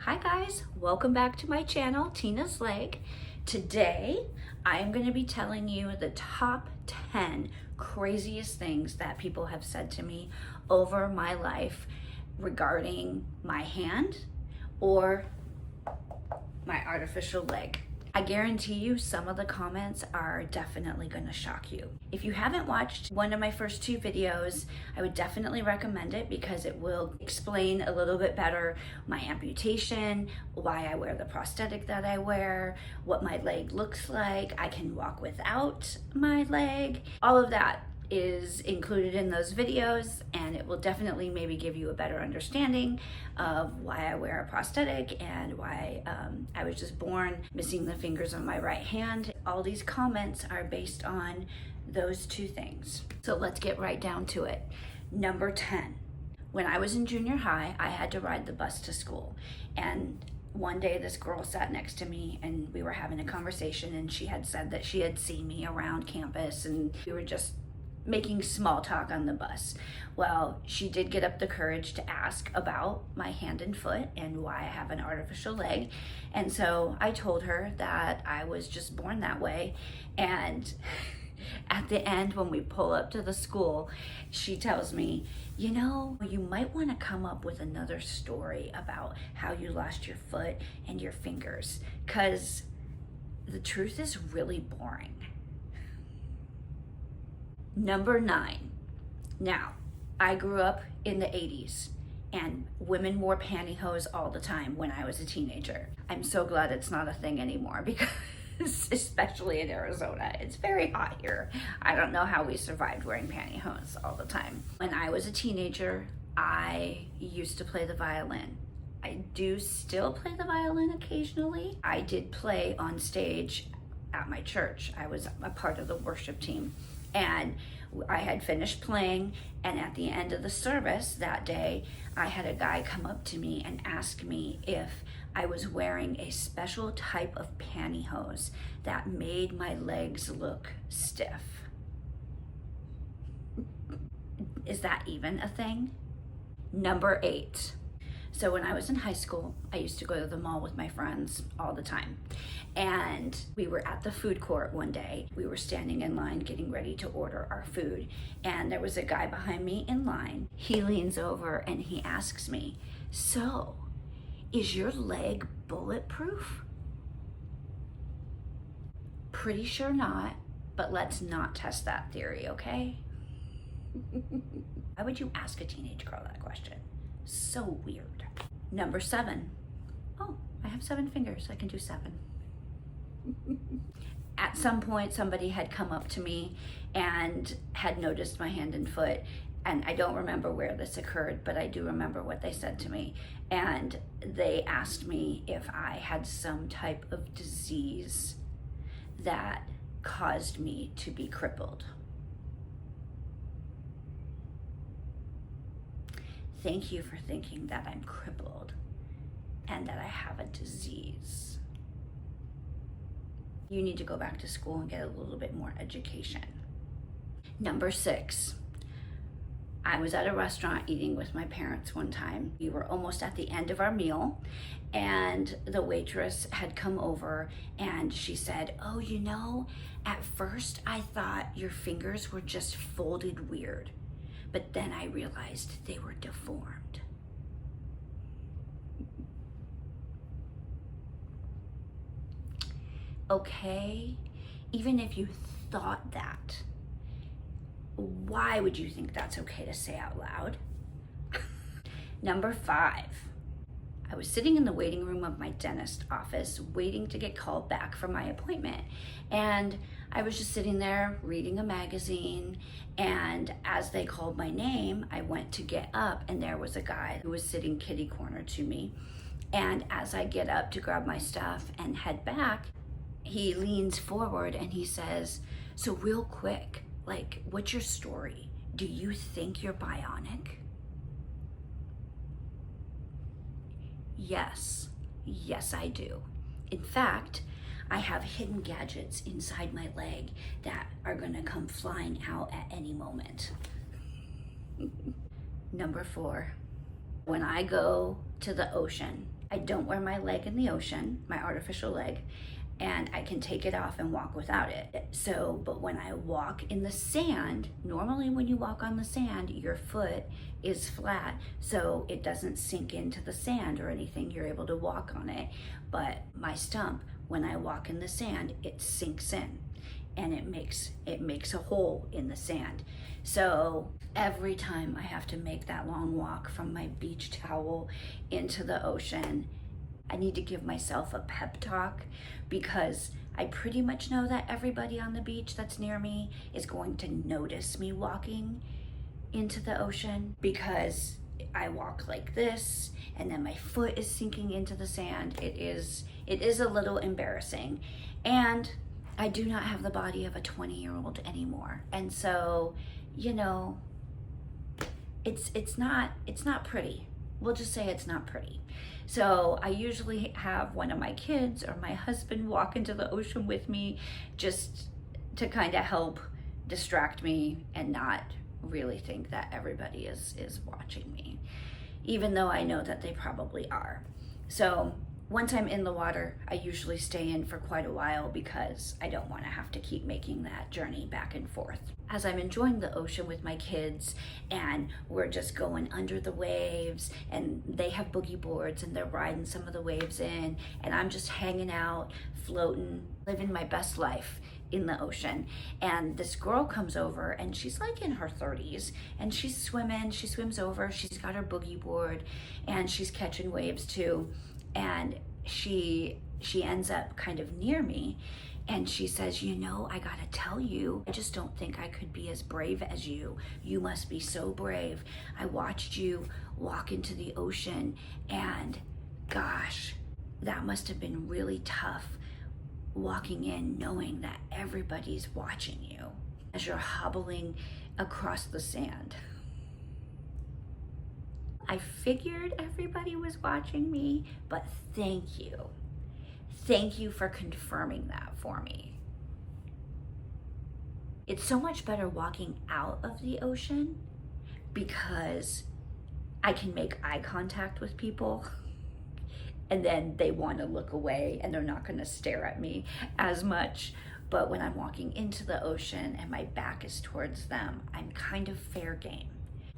Hi guys, welcome back to my channel, Tina's Leg. Today, I am going to be telling you the top 10 craziest things that people have said to me over my life regarding my hand or my artificial leg. I guarantee you some of the comments are definitely going to shock you. If you haven't watched one of my first two videos, I would definitely recommend it because it will explain a little bit better my amputation, why I wear the prosthetic that I wear, what my leg looks like. I can walk without my leg. All of that is included in those videos, and it will definitely maybe give you a better understanding of why I wear a prosthetic and why I was just born missing the fingers on my right hand. All these comments are based on those two things. So let's get right down to it. Number 10. When I was in junior high, I had to ride the bus to school, and one day this girl sat next to me and we were having a conversation, and she had said that she had seen me around campus and we were just making small talk on the bus. Well, she did get up the courage to ask about my hand and foot and why I have an artificial leg. And so I told her that I was just born that way. And at the end, when we pull up to the school, she tells me, you know, you might want to come up with another story about how you lost your foot and your fingers, because the truth is really boring. Number 9. Now, I grew up in the 80s and women wore pantyhose all the time when I was a teenager. I'm so glad it's not a thing anymore because especially in Arizona, it's very hot here. I don't know how we survived wearing pantyhose all the time. When I was a teenager, I used to play the violin. I do still play the violin occasionally. I did play on stage at my church. I was a part of the worship team. And I had finished playing, and at the end of the service that day, I had a guy come up to me and ask me if I was wearing a special type of pantyhose that made my legs look stiff. Is that even a thing? Number 8. So when I was in high school, I used to go to the mall with my friends all the time. And we were at the food court one day. We were standing in line getting ready to order our food. And there was a guy behind me in line. He leans over and he asks me, "So, is your leg bulletproof?" Pretty sure not, but let's not test that theory, okay? Why would you ask a teenage girl that question? So weird. Number 7. Oh, I have 7 fingers. I can do 7. At some point, somebody had come up to me and had noticed my hand and foot. And I don't remember where this occurred, but I do remember what they said to me. And they asked me if I had some type of disease that caused me to be crippled. Thank you for thinking that I'm crippled and that I have a disease. You need to go back to school and get a little bit more education. Number 6. I was at a restaurant eating with my parents one time. We were almost at the end of our meal, and the waitress had come over and she said, "Oh, you know, at first I thought your fingers were just folded weird. But then I realized they were deformed." Okay, even if you thought that, why would you think that's okay to say out loud? Number 5. I was sitting in the waiting room of my dentist office waiting to get called back for my appointment. And I was just sitting there reading a magazine, and as they called my name, I went to get up, and there was a guy who was sitting kitty corner to me. And as I get up to grab my stuff and head back, he leans forward and he says, "So real quick, like, what's your story? Do you think you're bionic?" Yes, I do. In fact, I have hidden gadgets inside my leg that are gonna come flying out at any moment. Number 4, when I go to the ocean I don't wear my leg in the ocean, my artificial leg, and I can take it off and walk without it. So, but when I walk in the sand, normally when you walk on the sand, your foot is flat, so it doesn't sink into the sand or anything. You're able to walk on it. But my stump, when I walk in the sand, it sinks in and it makes a hole in the sand. So every time I have to make that long walk from my beach towel into the ocean, I need to give myself a pep talk, because I pretty much know that everybody on the beach that's near me is going to notice me walking into the ocean, because I walk like this and then my foot is sinking into the sand. It is a little embarrassing, and I do not have the body of a 20-year-old anymore. And so, you know, it's not pretty. We'll just say it's not pretty. So I usually have one of my kids or my husband walk into the ocean with me, just to kind of help distract me and not really think that everybody is watching me, even though I know that they probably are. So once I'm in the water, I usually stay in for quite a while, because I don't want to have to keep making that journey back and forth. As I'm enjoying the ocean with my kids and we're just going under the waves, and they have boogie boards and they're riding some of the waves in, and I'm just hanging out, floating, living my best life in the ocean. And this girl comes over, and she's like in her 30s, and she's swimming. She swims over, she's got her boogie board, and she's catching waves too. And she ends up kind of near me, and she says, you know, I gotta tell you, I just don't think I could be as brave as you. You must be so brave. I watched you walk into the ocean, and gosh, that must have been really tough, walking in knowing that everybody's watching you as you're hobbling across the sand. I figured everybody was watching me, but thank you. Thank you for confirming that for me. It's so much better walking out of the ocean, because I can make eye contact with people, and then they want to look away and they're not going to stare at me as much. But when I'm walking into the ocean and my back is towards them, I'm kind of fair game.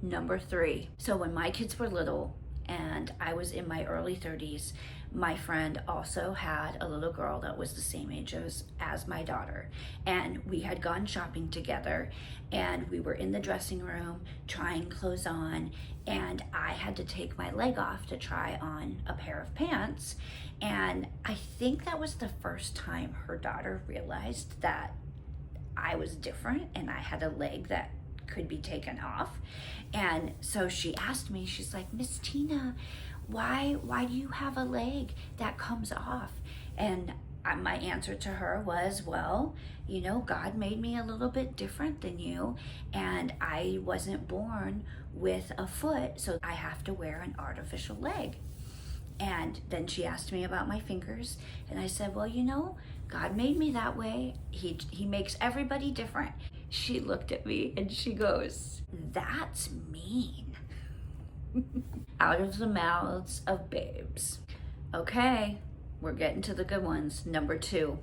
Number 3, so when my kids were little and I was in my early 30s, my friend also had a little girl that was the same age as my daughter. And we had gone shopping together, and we were in the dressing room trying clothes on, and I had to take my leg off to try on a pair of pants. And I think that was the first time her daughter realized that I was different and I had a leg that could be taken off. And so she asked me, she's like, Miss Tina, why do you have a leg that comes off? And my answer to her was, well, you know, God made me a little bit different than you, and I wasn't born with a foot, so I have to wear an artificial leg. And then she asked me about my fingers, and I said, well, you know, God made me that way. He makes everybody different. She looked at me and she goes, that's mean. Out of the mouths of babes. Okay, we're getting to the good ones. Number 2.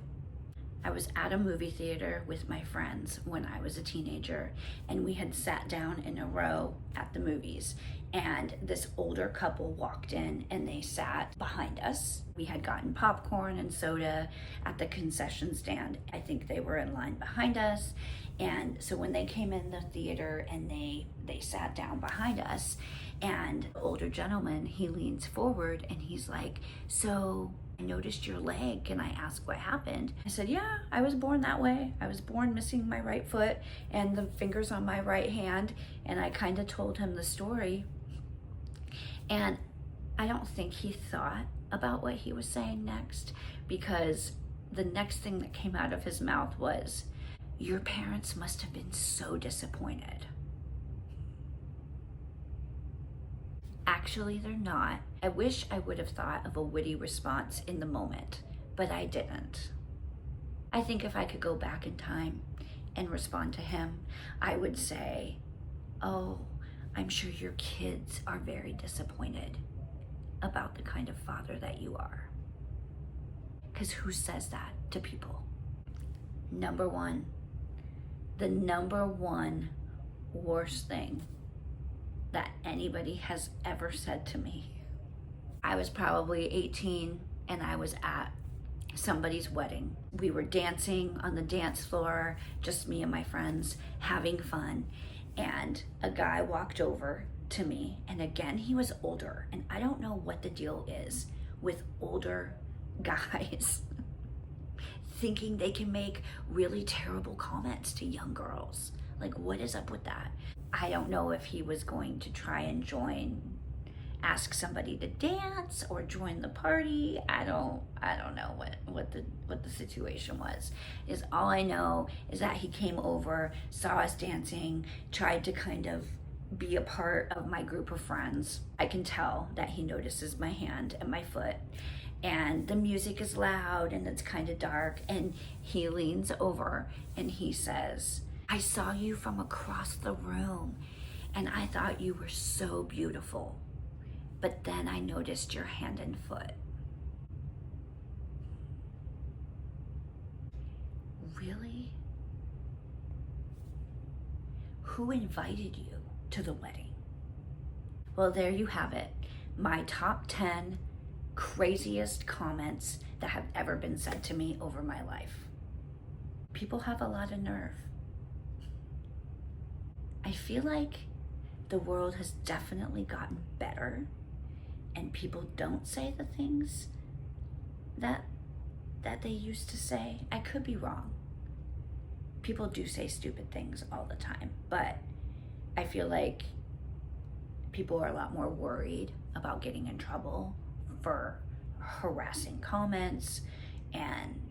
I was at a movie theater with my friends when I was a teenager, and we had sat down in a row at the movies, and this older couple walked in and they sat behind us. We had gotten popcorn and soda at the concession stand. I think they were in line behind us, and so when they came in the theater and they sat down behind us, and the older gentleman, he leans forward and he's like, so I noticed your leg, can I ask what happened? I said, yeah, I was born that way. I was born missing my right foot and the fingers on my right hand. And I kind of told him the story. And I don't think he thought about what he was saying next, because the next thing that came out of his mouth was, your parents must have been so disappointed. Actually, they're not. I wish I would have thought of a witty response in the moment, but I didn't. I think if I could go back in time and respond to him, I would say, oh, I'm sure your kids are very disappointed. about the kind of father that you are. Because who says that to people? Number one, the number one worst thing that anybody has ever said to me. I was probably 18 and I was at somebody's wedding. We were dancing on the dance floor, just me and my friends, having fun. And a guy walked over to me, and again, he was older. And I don't know what the deal is with older guys thinking they can make really terrible comments to young girls. Like, what is up with that? I don't know if he was going to try and ask somebody to dance or join the party. I don't know what the situation was. All I know is that he came over, saw us dancing, tried to kind of be a part of my group of friends. I can tell that he notices my hand and my foot, and the music is loud and it's kind of dark, and he leans over and he says, "I saw you from across the room and I thought you were so beautiful. But then I noticed your hand and foot." Really? Who invited you to the wedding? Well, there you have it. My top 10 craziest comments that have ever been said to me over my life. People have a lot of nerve. I feel like the world has definitely gotten better, and people don't say the things that they used to say. I could be wrong. People do say stupid things all the time, but I feel like people are a lot more worried about getting in trouble for harassing comments and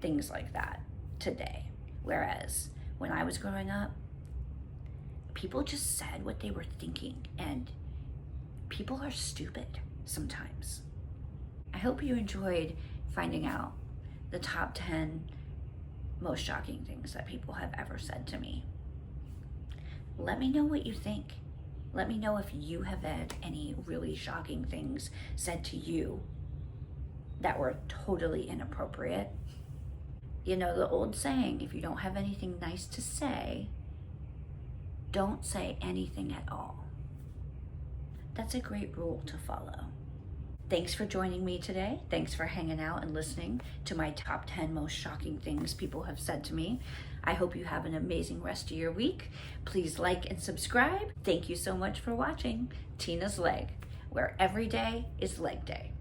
things like that today. Whereas when I was growing up, people just said what they were thinking, and people are stupid sometimes. I hope you enjoyed finding out the top 10 most shocking things that people have ever said to me. Let me know what you think. Let me know if you have had any really shocking things said to you that were totally inappropriate. You know the old saying, if you don't have anything nice to say, don't say anything at all. That's a great rule to follow. Thanks for joining me today. Thanks for hanging out and listening to my top 10 most shocking things people have said to me. I hope you have an amazing rest of your week. Please like and subscribe. Thank you so much for watching Tina's Leg, where every day is leg day.